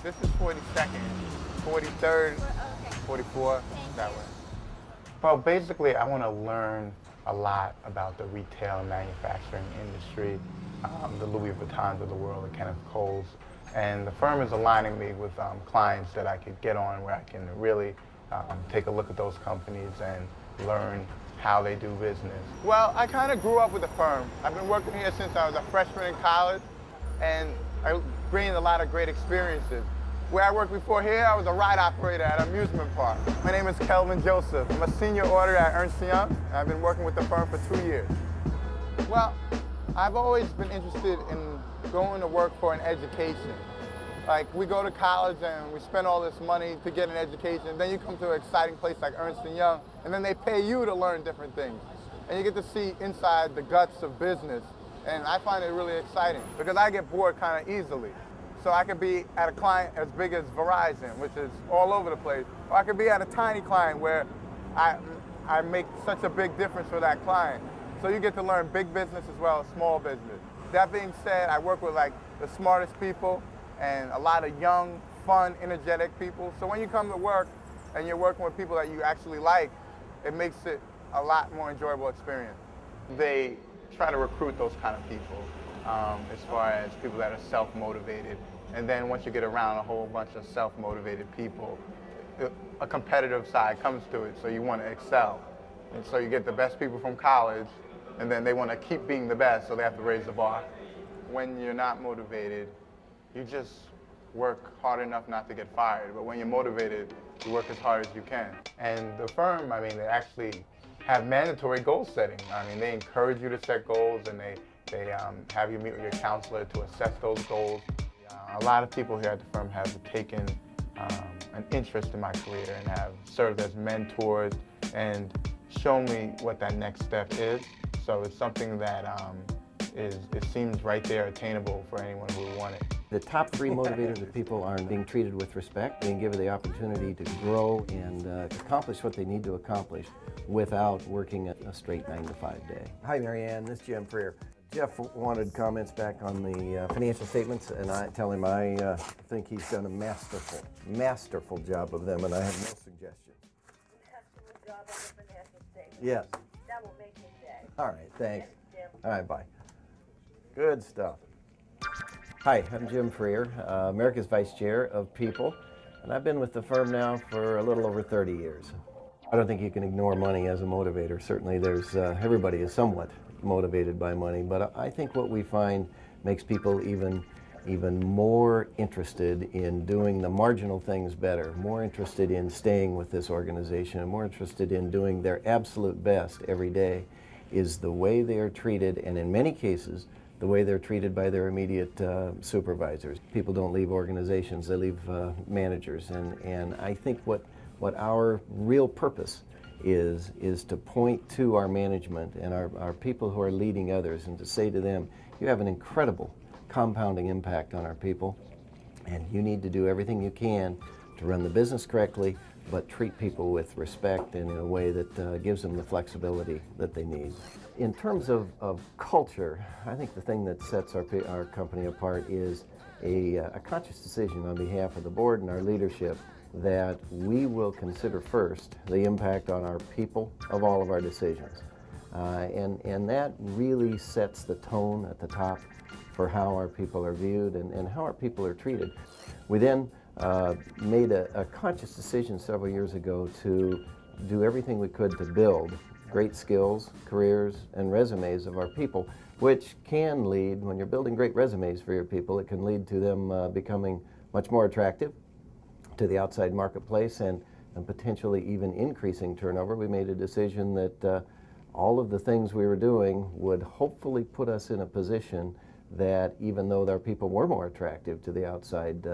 This is 42nd, 43rd, 44, that way. Well, basically, I want to learn a lot about the retail and manufacturing industry, the Louis Vuittons of the world, the Kenneth Coles. And the firm is aligning me with clients that I could get on where I can really take a look at those companies and learn how they do business. Well, I kind of grew up with the firm. I've been working here since I was a freshman in college, and I gained a lot of great experiences. Where I worked before here, I was a ride operator at an amusement park. My name is Kelvin Joseph. I'm a senior auditor at Ernst & Young, and I've been working with the firm for 2 years. Well, I've always been interested in going to work for an education. Like, we go to college and we spend all this money to get an education, then you come to an exciting place like Ernst & Young, and then they pay you to learn different things. And you get to see inside the guts of business, and I find it really exciting because I get bored kind of easily. So I could be at a client as big as Verizon, which is all over the place, or I could be at a tiny client where I make such a big difference for that client. So you get to learn big business as well as small business. That being said, I work with like the smartest people and a lot of young, fun, energetic people. So when you come to work and you're working with people that you actually like, it makes it a lot more enjoyable experience. They try to recruit those kind of people as far as people that are self-motivated. And then once you get around a whole bunch of self-motivated people, a competitive side comes to it, so you want to excel. And so you get the best people from college, and then they want to keep being the best, so they have to raise the bar. When you're not motivated, you just work hard enough not to get fired. But when you're motivated, you work as hard as you can. And the firm, I mean, they actually have mandatory goal setting. I mean, they encourage you to set goals, and they have you meet with your counselor to assess those goals. A lot of people here at the firm have taken an interest in my career and have served as mentors and shown me what that next step is. So it's something that it seems right there attainable for anyone who would want it. The top three motivators of people are being treated with respect, being given the opportunity to grow and accomplish what they need to accomplish without working a straight 9-to-5 day. Hi, Marianne. This is Jim Freer. Jeff wanted comments back on the financial statements, and I tell him I think he's done a masterful job of them, and I have no suggestions. Excellent job on the financial statement. Yes. That will make his day. All right, thanks. Jim. All right, bye. Good stuff. Hi, I'm Jim Freer, America's Vice Chair of People, and I've been with the firm now for a little over 30 years. I don't think you can ignore money as a motivator. Certainly there's, everybody is somewhat motivated by money, but I think what we find makes people even more interested in doing the marginal things better, more interested in staying with this organization, and more interested in doing their absolute best every day, is the way they are treated, and in many cases, the way they're treated by their immediate supervisors. People don't leave organizations, they leave managers, and I think what our real purpose is to point to our management and our people who are leading others and to say to them, you have an incredible compounding impact on our people, and you need to do everything you can to run the business correctly, but treat people with respect and in a way that gives them the flexibility that they need. In terms of culture, I think the thing that sets our company apart is a conscious decision on behalf of the board and our leadership that we will consider first the impact on our people of all of our decisions. And that really sets the tone at the top for how our people are viewed and how our people are treated. We then made a conscious decision several years ago to do everything we could to build great skills, careers, and resumes of our people, which can lead, when you're building great resumes for your people, it can lead to them becoming much more attractive to the outside marketplace and potentially even increasing turnover. We made a decision that all of the things we were doing would hopefully put us in a position that even though our people were more attractive to the outside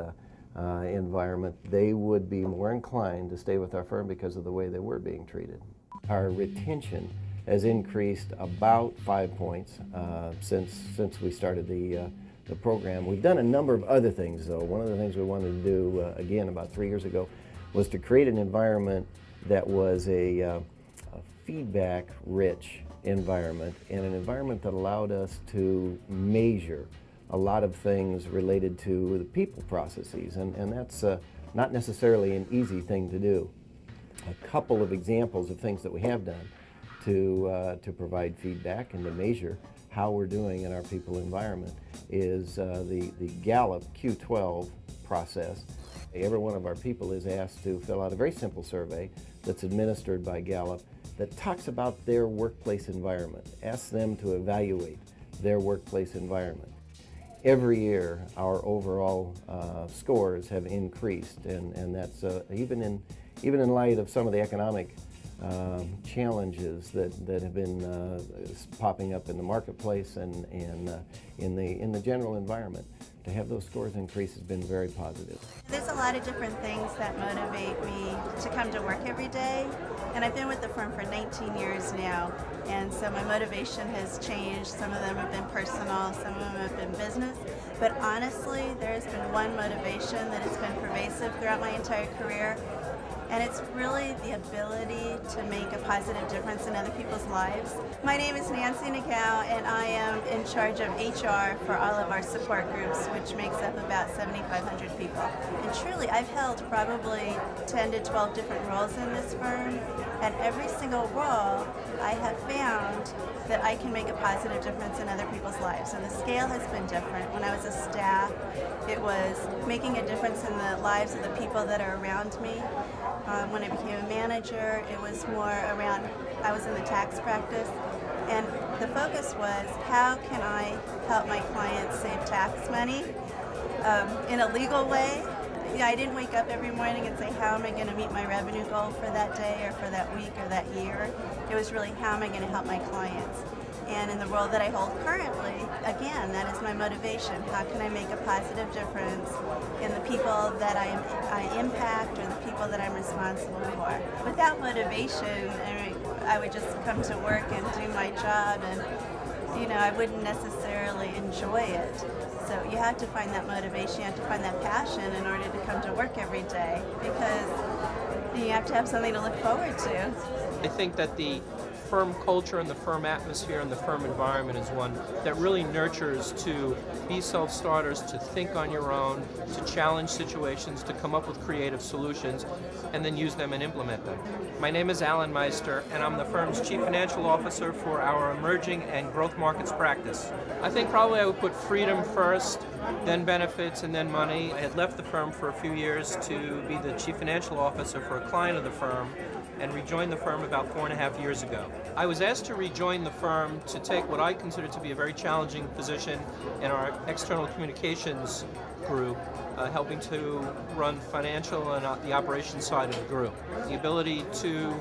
environment, they would be more inclined to stay with our firm because of the way they were being treated. Our retention has increased about 5 points since we started the program. We've done a number of other things, though. One of the things we wanted to do, again, about 3 years ago, was to create an environment that was a feedback-rich environment, and an environment that allowed us to measure a lot of things related to the people processes, and that's not necessarily an easy thing to do. A couple of examples of things that we have done to provide feedback and to measure how we're doing in our people environment is the Gallup Q12 process. Every one of our people is asked to fill out a very simple survey that's administered by Gallup that talks about their workplace environment, asks them to evaluate their workplace environment. Every year our overall scores have increased, and that's even in light of some of the economic challenges that have been popping up in the marketplace and in the general environment. To have those scores increase has been very positive. There's a lot of different things that motivate me to come to work every day, and I've been with the firm for 19 years now, and so my motivation has changed. Some of them have been personal, some of them have been business, but honestly there's been one motivation that has been pervasive throughout my entire career, and it's really the ability to make a positive difference in other people's lives. My name is Nancy Nagao, and I am in charge of HR for all of our support groups, which makes up about 7,500 people. And truly, I've held probably 10 to 12 different roles in this firm, and every single role I have found that I can make a positive difference in other people's lives. And the scale has been different. When I was a staff, it was making a difference in the lives of the people that are around me. When I became a manager, it was more around, I was in the tax practice, and the focus was how can I help my clients save tax money in a legal way. I didn't wake up every morning and say, how am I going to meet my revenue goal for that day or for that week or that year? It was really, how am I going to help my clients? And in the role that I hold currently, again, that is my motivation. How can I make a positive difference in the people that I impact or the people that I'm responsible for? Without motivation, I would just come to work and do my job, and I wouldn't necessarily enjoy it. So you have to find that motivation, you have to find that passion in order to come to work every day, because you have to have something to look forward to. I think that the firm culture and the firm atmosphere and the firm environment is one that really nurtures to be self-starters, to think on your own, to challenge situations, to come up with creative solutions, and then use them and implement them. My name is Alan Meister, and I'm the firm's Chief Financial Officer for our Emerging and Growth Markets practice. I think probably I would put freedom first, then benefits, and then money. I had left the firm for a few years to be the Chief Financial Officer for a client of the firm, and rejoined the firm about 4.5 years ago. I was asked to rejoin the firm to take what I consider to be a very challenging position in our external communications group, helping to run financial and the operations side of the group. The ability to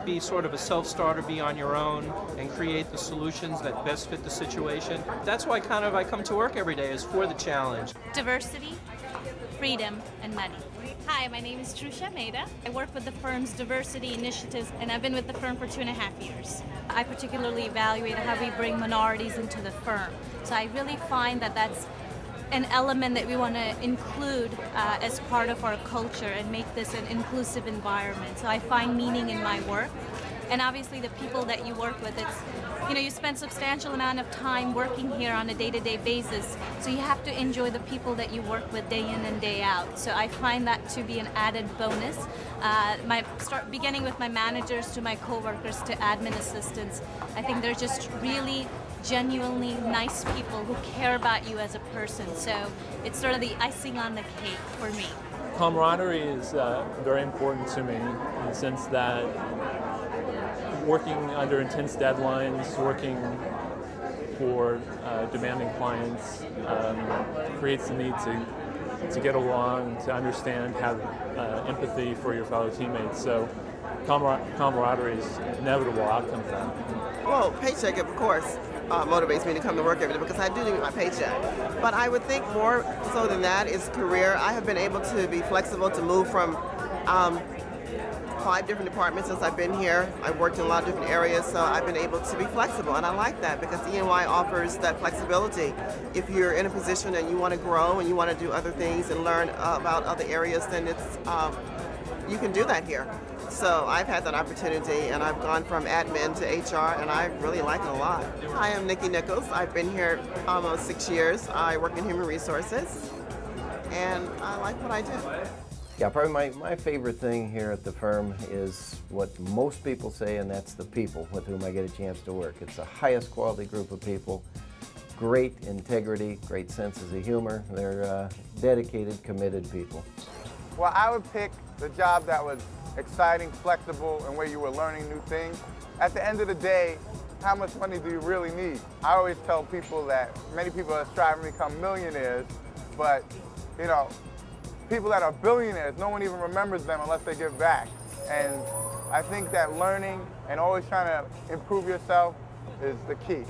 be sort of a self-starter, be on your own, and create the solutions that best fit the situation. That's why I come to work every day, is for the challenge. Diversity, freedom, and money. Hi, my name is Trusha Mehta. I work with the firm's diversity initiatives, and I've been with the firm for 2.5 years. I particularly evaluate how we bring minorities into the firm. So I really find that that's an element that we want to include as part of our culture and make this an inclusive environment. So I find meaning in my work. And obviously the people that you work with, you spend substantial amount of time working here on a day-to-day basis, so you have to enjoy the people that you work with day in and day out. So I find that to be an added bonus. Beginning with my managers to my coworkers to admin assistants, I think they're just really genuinely nice people who care about you as a person. So it's sort of the icing on the cake for me. Camaraderie is very important to me in the sense that working under intense deadlines, working for demanding clients creates the need to get along, to understand, have empathy for your fellow teammates. So camaraderie is an inevitable outcome for that. Well, paycheck, of course, motivates me to come to work every day because I do need my paycheck. But I would think more so than that is career. I have been able to be flexible to move from 5 different departments since I've been here. I've worked in a lot of different areas, so I've been able to be flexible, and I like that because E&Y offers that flexibility. If you're in a position and you want to grow and you want to do other things and learn about other areas, then it's you can do that here. So I've had that opportunity, and I've gone from admin to HR, and I really like it a lot. Hi, I'm Nikki Nichols. I've been here almost 6 years. I work in human resources, and I like what I do. Yeah, probably my favorite thing here at the firm is what most people say, and that's the people with whom I get a chance to work. It's the highest quality group of people, great integrity, great senses of humor. They're dedicated, committed people. Well, I would pick the job that was exciting, flexible, and where you were learning new things. At the end of the day, how much money do you really need? I always tell people that many people are striving to become millionaires, but, you know, people that are billionaires, no one even remembers them unless they give back. And I think that learning and always trying to improve yourself is the key.